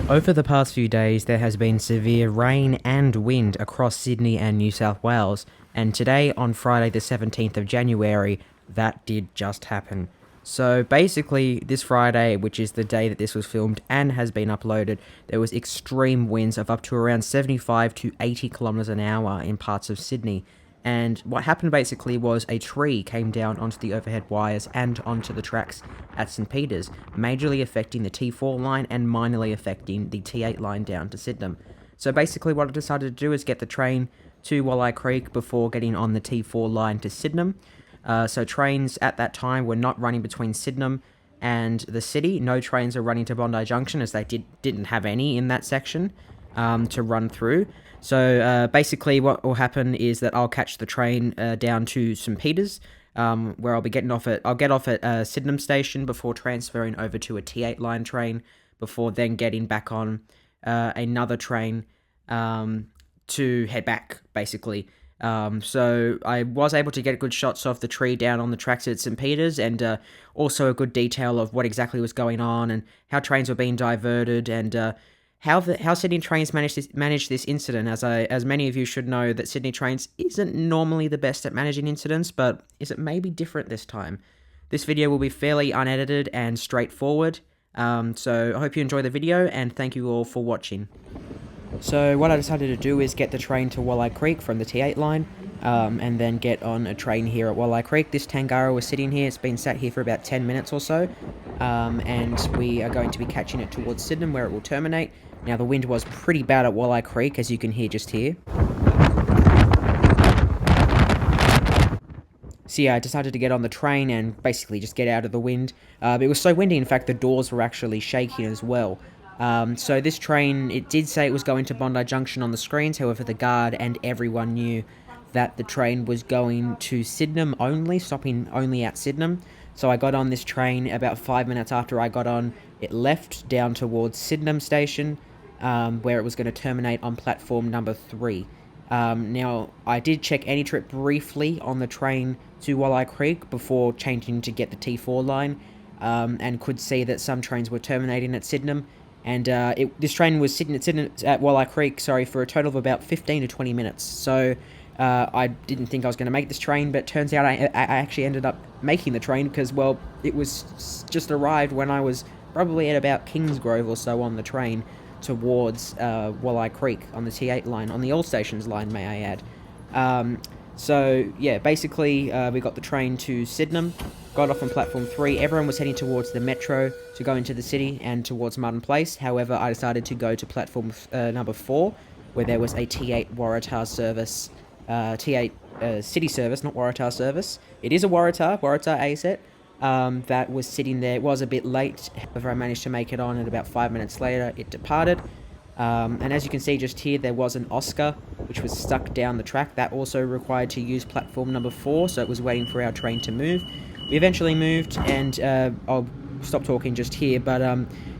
Over the past few days, there has been severe rain and wind across Sydney and New South Wales, and today, on Friday the 17th of January, that did just happen. So basically, this Friday, which is the day that this was filmed and has been uploaded, there was extreme winds of up to around 75 to 80 kilometers an hour in parts of Sydney. And what happened basically was a tree came down onto the overhead wires and onto the tracks at St. Peter's, majorly affecting the T4 line and minorly affecting the T8 line down to Sydenham. So basically what I decided to do is get the train to Walleye Creek before getting on the T4 line to Sydenham. So trains at that time were not running between Sydenham and the city. No trains are running to Bondi Junction, as they didn't have any in that section to run through. So basically what will happen is that I'll catch the train down to St. Peter's, where I'll get off at Sydenham Station before transferring over to a T8 line train, before then getting back on another train to head back, basically. So I was able to get good shots of the tree down on the tracks at St. Peter's, and also a good detail of what exactly was going on and how trains were being diverted, and how Sydney Trains managed this incident. As many of you should know, that Sydney Trains isn't normally the best at managing incidents, but is it maybe different this time? This video will be fairly unedited and straightforward, so I hope you enjoy the video, and thank you all for watching. So what I decided to do is get the train to Walleye Creek from the T8 line, and then get on a train here at Walleye Creek. This Tangara was sitting here. It's been sat here for about 10 minutes or so, and we are going to be catching it towards Sydenham, where it will terminate. Now, the wind was pretty bad at Walleye Creek, as you can hear just here. So yeah, I decided to get on the train and basically just get out of the wind. It was so windy, in fact, the doors were actually shaking as well. So this train, it did say it was going to Bondi Junction on the screens. However, the guard and everyone knew that the train was going to Sydenham only, stopping only at Sydenham. So I got on this train about 5 minutes after I got on. It left down towards Sydenham Station, where it was going to terminate on platform number 3. Now, I did check AnyTrip briefly on the train to Walleye Creek before changing to get the T4 line, and could see that some trains were terminating at Sydenham. And this train was sitting at Walleye Creek, for a total of about 15 to 20 minutes. So I didn't think I was going to make this train, but turns out I actually ended up making the train, because, well, it was just arrived when I was probably at about Kingsgrove or so on the train towards Walleye Creek on the T8 line, on the All Stations line, may I add. So, yeah, basically, we got the train to Sydenham, got off on platform 3. Everyone was heading towards the metro to go into the city and towards Martin Place. However, I decided to go to platform number 4, where there was a T8 Waratah service, T8 city service, not Waratah service. It is a Waratah ASET, that was sitting there. It was a bit late, however I managed to make it on, and about 5 minutes later it departed. And as you can see just here, there was an Oscar which was stuck down the track. That also required to use platform number 4, so it was waiting for our train to move. We eventually moved, and I'll stop talking just here, but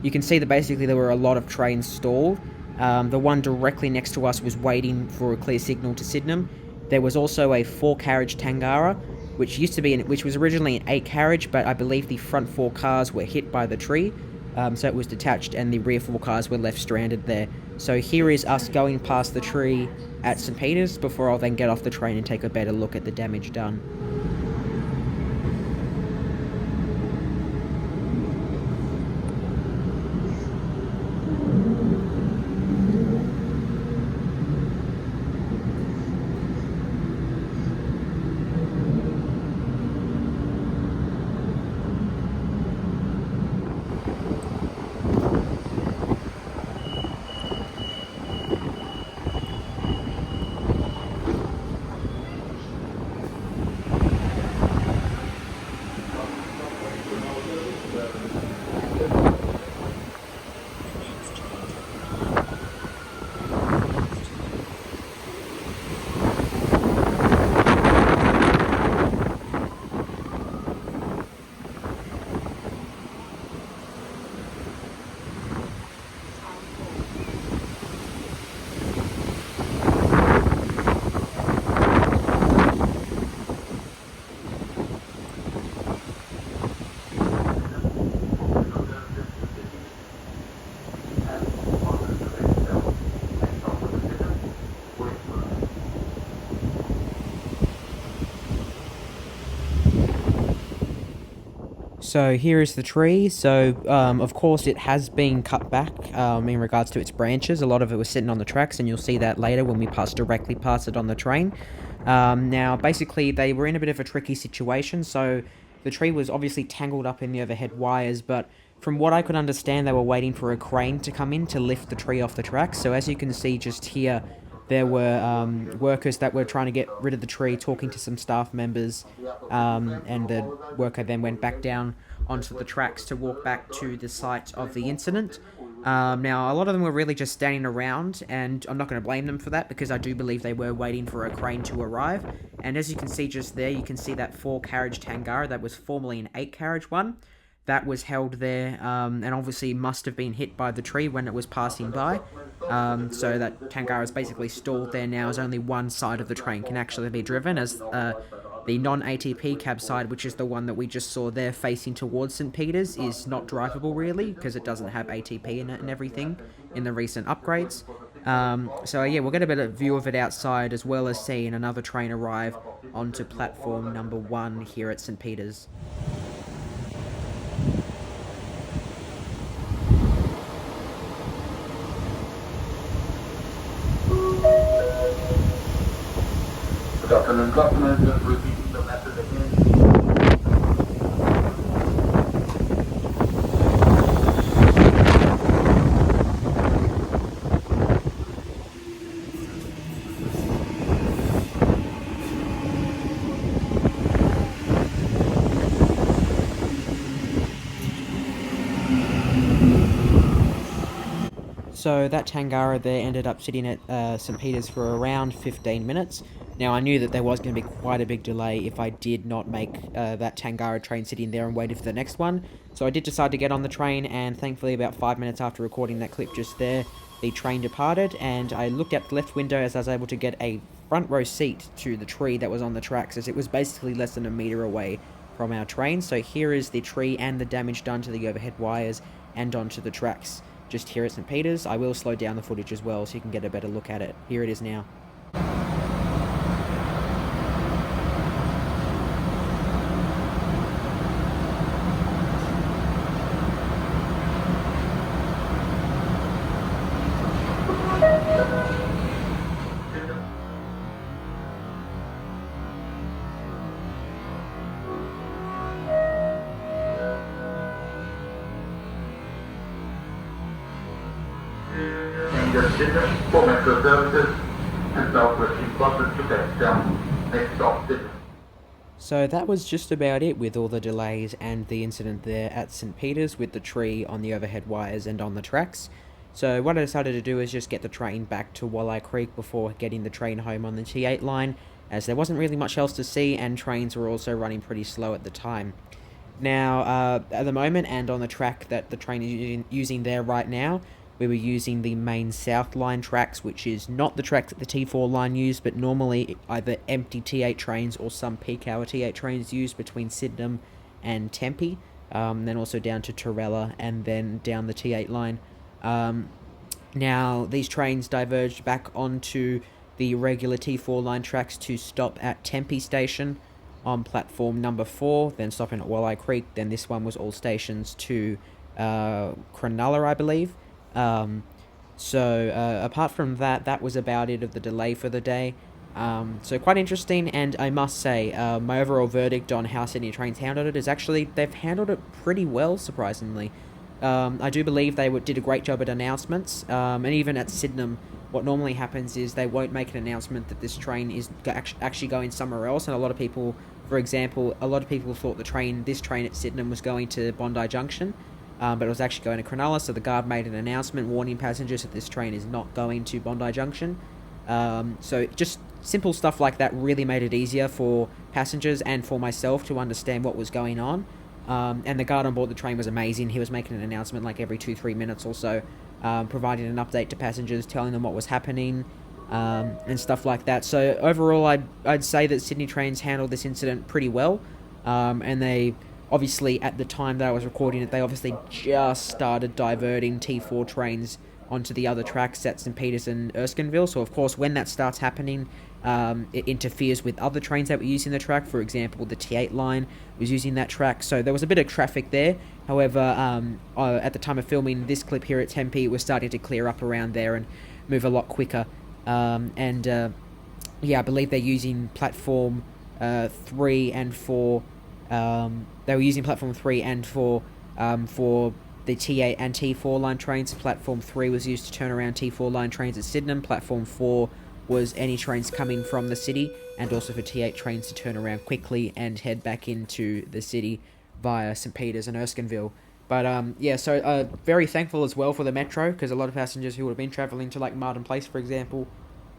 you can see that basically there were a lot of trains stalled. The one directly next to us was waiting for a clear signal to Sydenham. There was also a 4-carriage Tangara, which was originally an 8-carriage, but I believe the front 4 cars were hit by the tree, so it was detached, and the rear 4 cars were left stranded there. So here is us going past the tree at St. Peter's, before I'll then get off the train and take a better look at the damage done. So here is the tree. So of course it has been cut back in regards to its branches. A lot of it was sitting on the tracks, and you'll see that later when we pass directly past it on the train. Now basically they were in a bit of a tricky situation. So the tree was obviously tangled up in the overhead wires, but from what I could understand, they were waiting for a crane to come in to lift the tree off the tracks. So as you can see just here, there were workers that were trying to get rid of the tree, talking to some staff members, and the worker then went back down onto the tracks to walk back to the site of the incident. Now, a lot of them were really just standing around, and I'm not going to blame them for that because I do believe they were waiting for a crane to arrive. And as you can see just there, you can see that 4-carriage Tangara that was formerly an 8-carriage one. That was held there, and obviously must have been hit by the tree when it was passing by. So that Tangara is basically stalled there now, as only one side of the train can actually be driven, as the non-ATP cab side, which is the one that we just saw there facing towards St. Peter's, is not drivable really, because it doesn't have ATP in it and everything in the recent upgrades. So yeah, we'll get a better view of it outside, as well as seeing another train arrive onto platform number 1 here at St. Peter's. Good afternoon, customers. Just repeating the message again. So that Tangara there ended up sitting at St. Peter's for around 15 minutes. Now, I knew that there was going to be quite a big delay if I did not make that Tangara train sitting there and waited for the next one. So I did decide to get on the train, and thankfully about 5 minutes after recording that clip just there, the train departed, and I looked out the left window as I was able to get a front row seat to the tree that was on the tracks, as it was basically less than a metre away from our train. So here is the tree and the damage done to the overhead wires and onto the tracks just here at St. Peter's. I will slow down the footage as well so you can get a better look at it. Here it is now. For Metro services and Southwestern buses to Textown. Next stop, Sydney. So that was just about it with all the delays and the incident there at St. Peter's with the tree on the overhead wires and on the tracks. So what I decided to do is just get the train back to Walleye Creek before getting the train home on the T8 line, as there wasn't really much else to see and trains were also running pretty slow at the time. Now, at the moment and on the track that the train is using there right now, we were using the main South Line tracks, which is not the track that the T4 line used, but normally either empty T8 trains or some peak hour T8 trains used between Sydenham and Tempe, then also down to Torella and then down the T8 line. Now, these trains diverged back onto the regular T4 line tracks to stop at Tempe Station on platform number 4, then stopping at Walleye Creek. Then this one was all stations to Cronulla, I believe. Apart from that, that was about it of the delay for the day. So quite interesting, and I must say, my overall verdict on how Sydney Trains handled it is actually they've handled it pretty well, surprisingly. I do believe they did a great job at announcements, and even at Sydenham, what normally happens is they won't make an announcement that this train is actually going somewhere else, and a lot of people, for example, thought this train at Sydenham was going to Bondi Junction, but it was actually going to Cronulla, so the guard made an announcement warning passengers that this train is not going to Bondi Junction. So just simple stuff like that really made it easier for passengers and for myself to understand what was going on. And the guard on board the train was amazing. He was making an announcement like every 2-3 minutes or so, providing an update to passengers, telling them what was happening, and stuff like that. So overall, I'd say that Sydney Trains handled this incident pretty well, and they obviously, at the time that I was recording it, they obviously just started diverting T4 trains onto the other tracks at St. Peters and Erskineville. So of course, when that starts happening, it interferes with other trains that were using the track. For example, the T8 line was using that track, so there was a bit of traffic there. However, at the time of filming this clip here at Tempe, it was starting to clear up around there and move a lot quicker. Yeah, I believe they're using platform 3 and 4. They were using platform 3 and 4 for the T8 and T4 line trains. Platform 3 was used to turn around T4 line trains at Sydenham. Platform 4 was any trains coming from the city, and also for T8 trains to turn around quickly and head back into the city via St. Peters and Erskineville. But yeah, so very thankful as well for the metro, because a lot of passengers who would have been travelling to like Martin Place, for example,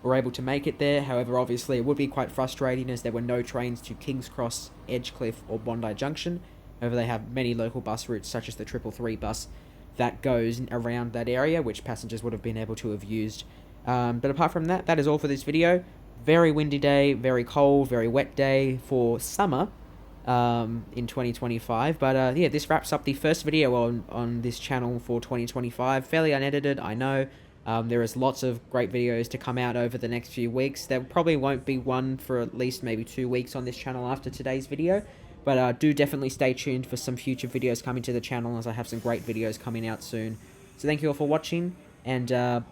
were able to make it there. However, obviously it would be quite frustrating as there were no trains to King's Cross, Edgecliff or Bondi Junction. However, they have many local bus routes such as the 333 bus that goes around that area, which passengers would have been able to have used. But apart from that, that is all for this video. Very windy day, very cold, very wet day for summer in 2025. But yeah, this wraps up the first video on this channel for 2025. Fairly unedited, I know. There is lots of great videos to come out over the next few weeks. There probably won't be one for at least maybe 2 weeks on this channel after today's video. But do definitely stay tuned for some future videos coming to the channel, as I have some great videos coming out soon. So thank you all for watching, and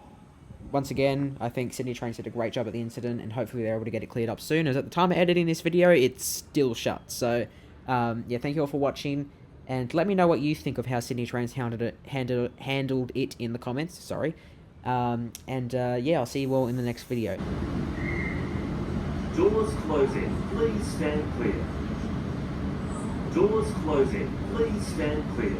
once again, I think Sydney Trains did a great job at the incident, and hopefully they're able to get it cleared up soon, as at the time of editing this video, it's still shut. So yeah, thank you all for watching, and let me know what you think of how Sydney Trains handled it in the comments. Sorry. Yeah, I'll see you all in the next video. Doors closing. Please stand clear. Doors closing. Please stand clear.